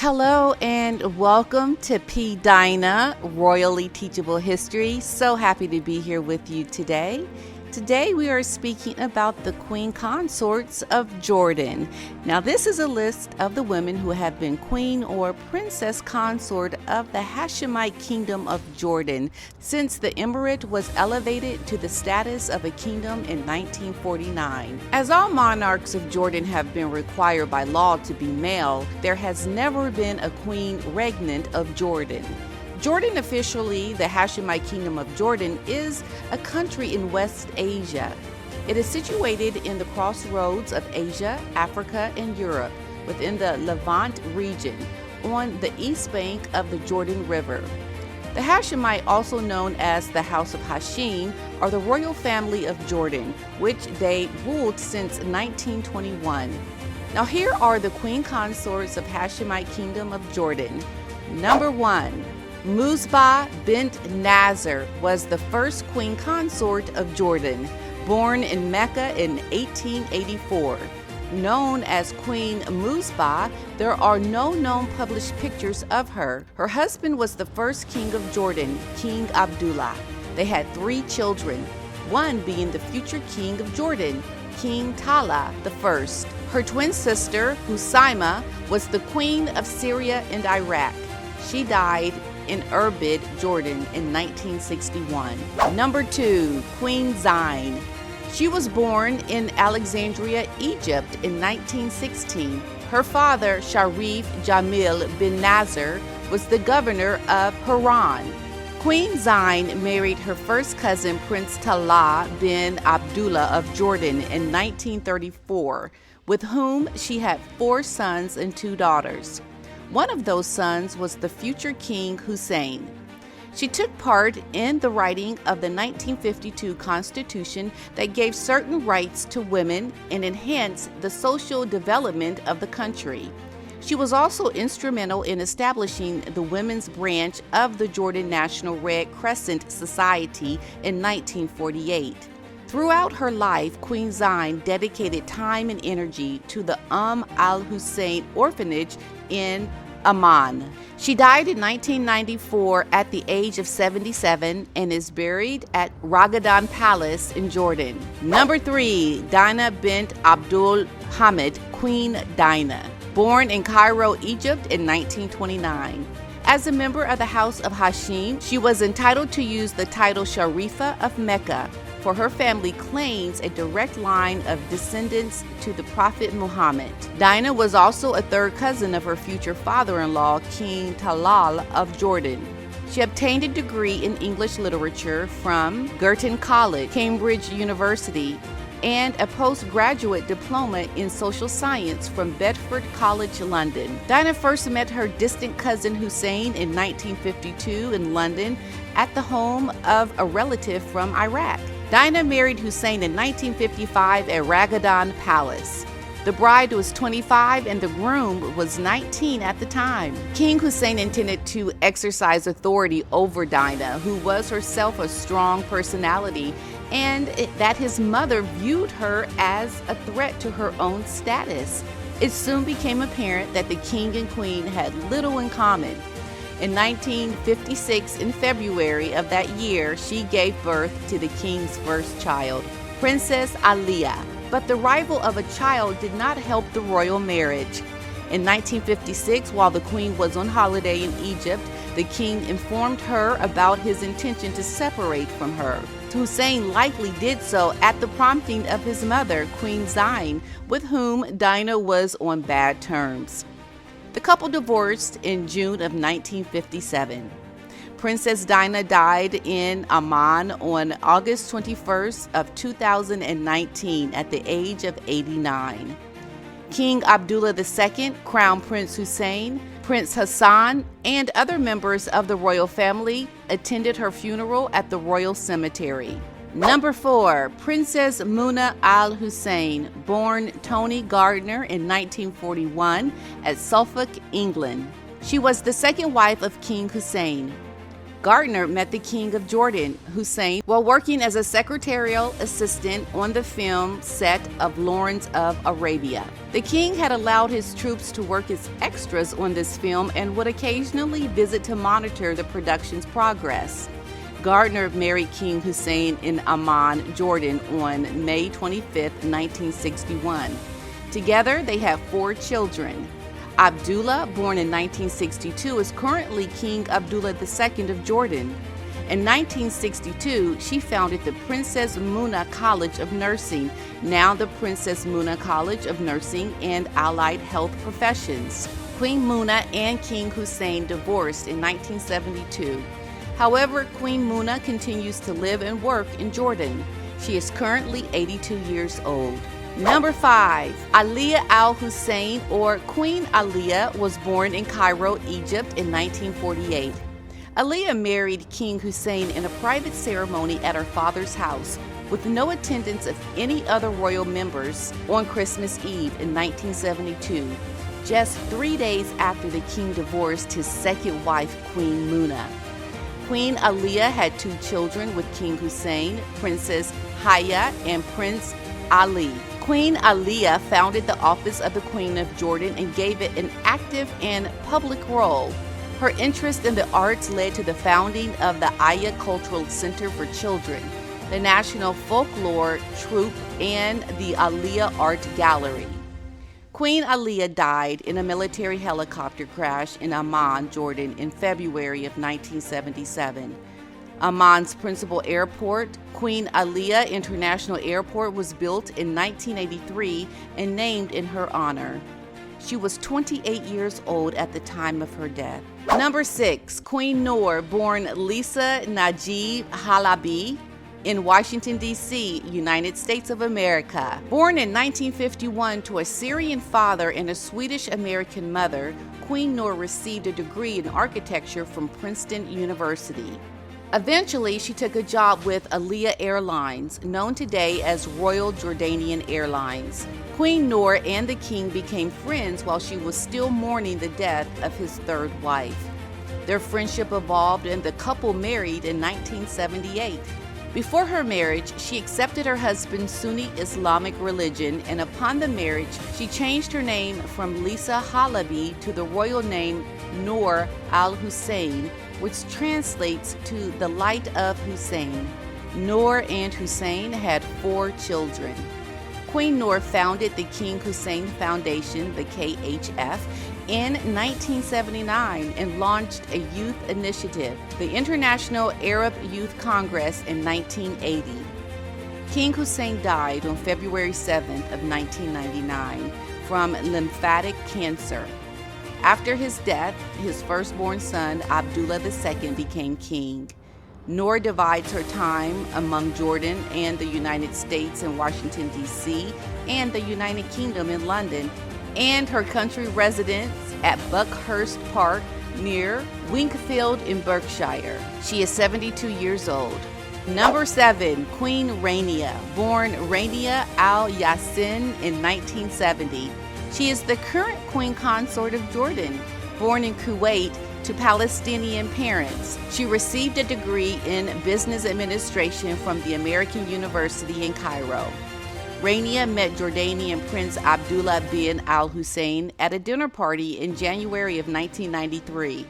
Hello and welcome to PDINA, Royally Teachable History. So happy to be here with you today. Today we are speaking about the Queen Consorts of Jordan. Now this is a list of the women who have been Queen or Princess Consort of the Hashimite Kingdom of Jordan since the Emirate was elevated to the status of a kingdom in 1949. As all monarchs of Jordan have been required by law to be male, there has never been a queen regnant of Jordan. Jordan, officially the Hashimite Kingdom of Jordan, is a country in West Asia. It is situated in the crossroads of Asia, Africa, and Europe within the Levant region on the east bank of the Jordan River. The Hashimite, also known as the House of Hashim, are the royal family of Jordan, which they ruled since 1921. Now here are the Queen Consorts of Hashimite Kingdom of Jordan. Number 1. Musbah bint Nasr was the first queen consort of Jordan, born in Mecca in 1884. Known as Queen Musbah, there are no known published pictures of her. Her husband was the first king of Jordan, King Abdullah. They had 3 children, one being the future king of Jordan, King Talha I. Her twin sister, Husaima, was the queen of Syria and Iraq. She died in Irbid, Jordan in 1961. Number 2, Queen Zain. She was born in Alexandria, Egypt in 1916. Her father, Sharif Jamil bin Nasr, was the governor of Haran. Queen Zain married her first cousin, Prince Talha bin Abdullah of Jordan in 1934, with whom she had 4 sons and 2 daughters. One of those sons was the future King Hussein. She took part in the writing of the 1952 Constitution that gave certain rights to women and enhanced the social development of the country. She was also instrumental in establishing the women's branch of the Jordan National Red Crescent Society in 1948. Throughout her life, Queen Zain dedicated time and energy to the al-Hussein orphanage in Amman. She died in 1994 at the age of 77 and is buried at Ragadan Palace in Jordan. Number 3, Dina bint Abdul Hamid, Queen Dina, born in Cairo, Egypt in 1929. As a member of the House of Hashim, she was entitled to use the title Sharifa of Mecca, for her family claims a direct line of descendants to the Prophet Muhammad. Dina was also a third cousin of her future father-in-law, King Talal of Jordan. She obtained a degree in English literature from Girton College, Cambridge University, and a postgraduate diploma in social science from Bedford College, London. Dina first met her distant cousin Hussein in 1952 in London at the home of a relative from Iraq. Dina married Hussein in 1955 at Ragadan Palace. The bride was 25 and the groom was 19 at the time. King Hussein intended to exercise authority over Dina, who was herself a strong personality, and that his mother viewed her as a threat to her own status. It soon became apparent that the king and queen had little in common. In 1956, in February of that year, she gave birth to the king's first child, Princess Aliyah. But the arrival of a child did not help the royal marriage. In 1956, while the queen was on holiday in Egypt, the king informed her about his intention to separate from her. Hussein likely did so at the prompting of his mother, Queen Zain, with whom Dina was on bad terms. The couple divorced in June of 1957. Princess Dina died in Amman on August 21st of 2019 at the age of 89. King Abdullah II, Crown Prince Hussein, Prince Hassan, and other members of the royal family attended her funeral at the Royal Cemetery. Number 4, Princess Muna al-Hussein, born Tony Gardner in 1941 at Suffolk, England. She was the second wife of King Hussein. Gardner met the King of Jordan, Hussein, while working as a secretarial assistant on the film set of Lawrence of Arabia. The king had allowed his troops to work as extras on this film and would occasionally visit to monitor the production's progress. Gardner married King Hussein in Amman, Jordan on May 25, 1961. Together, they have 4 children. Abdullah, born in 1962, is currently King Abdullah II of Jordan. In 1962, she founded the Princess Muna College of Nursing, now the Princess Muna College of Nursing and Allied Health Professions. Queen Muna and King Hussein divorced in 1972. However, Queen Muna continues to live and work in Jordan. She is currently 82 years old. Number 5, Aliyah al-Hussein, or Queen Aliyah, was born in Cairo, Egypt in 1948. Aliyah married King Hussein in a private ceremony at her father's house with no attendance of any other royal members on Christmas Eve in 1972, just 3 days after the king divorced his second wife, Queen Muna. Queen Aliyah had 2 children with King Hussein, Princess Haya and Prince Ali. Queen Aliyah founded the office of the Queen of Jordan and gave it an active and public role. Her interest in the arts led to the founding of the Aliyah Cultural Center for Children, the National Folklore Troupe, and the Aliyah Art Gallery. Queen Aliyah died in a military helicopter crash in Amman, Jordan in February of 1977. Amman's principal airport, Queen Aliyah International Airport, was built in 1983 and named in her honor. She was 28 years old at the time of her death. Number 6, Queen Noor, born Lisa Najib Halabi in Washington, D.C., United States of America. Born in 1951 to a Syrian father and a Swedish-American mother, Queen Noor received a degree in architecture from Princeton University. Eventually, she took a job with Aliyah Airlines, known today as Royal Jordanian Airlines. Queen Noor and the king became friends while she was still mourning the death of his 3rd wife. Their friendship evolved and the couple married in 1978. Before her marriage, she accepted her husband's Sunni Islamic religion, and upon the marriage, she changed her name from Lisa Halabi to the royal name Noor al-Hussein, which translates to the light of Hussein. Noor and Hussein had 4 children. Queen Noor founded the King Hussein Foundation, the KHF, in 1979 and launched a youth initiative, the International Arab Youth Congress, in 1980. King Hussein died on February 7th of 1999 from lymphatic cancer. After his death, his firstborn son, Abdullah II, became king. Noor divides her time among Jordan and the United States in Washington, D.C., and the United Kingdom in London, and her country residence at Buckhurst Park near Wingfield in Berkshire. She is 72 years old. Number 7, Queen Rania, born Rania al-Yassin in 1970. She is the current Queen Consort of Jordan, born in Kuwait to Palestinian parents. She received a degree in business administration from the American University in Cairo. Rania met Jordanian Prince Abdullah bin al-Hussein at a dinner party in January of 1993.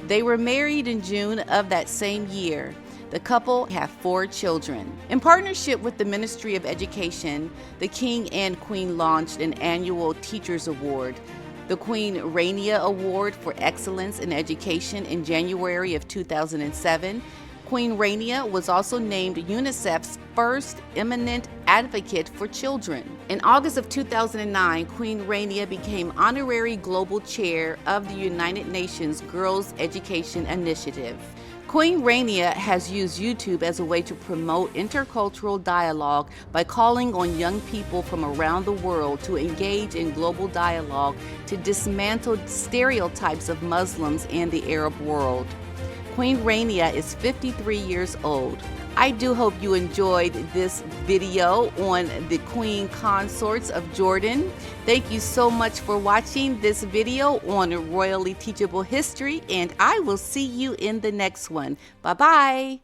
They were married in June of that same year. The couple have 4 children. In partnership with the Ministry of Education, the King and Queen launched an annual Teachers Award, the Queen Rania Award for Excellence in Education, in January of 2007. Queen Rania was also named UNICEF's first eminent advocate for children. In August of 2009, Queen Rania became Honorary Global Chair of the United Nations Girls Education Initiative. Queen Rania has used YouTube as a way to promote intercultural dialogue by calling on young people from around the world to engage in global dialogue to dismantle stereotypes of Muslims and the Arab world. Queen Rania is 53 years old. I do hope you enjoyed this video on the Queen Consorts of Jordan. Thank you so much for watching this video on Royally Teachable History, and I will see you in the next one. Bye-bye.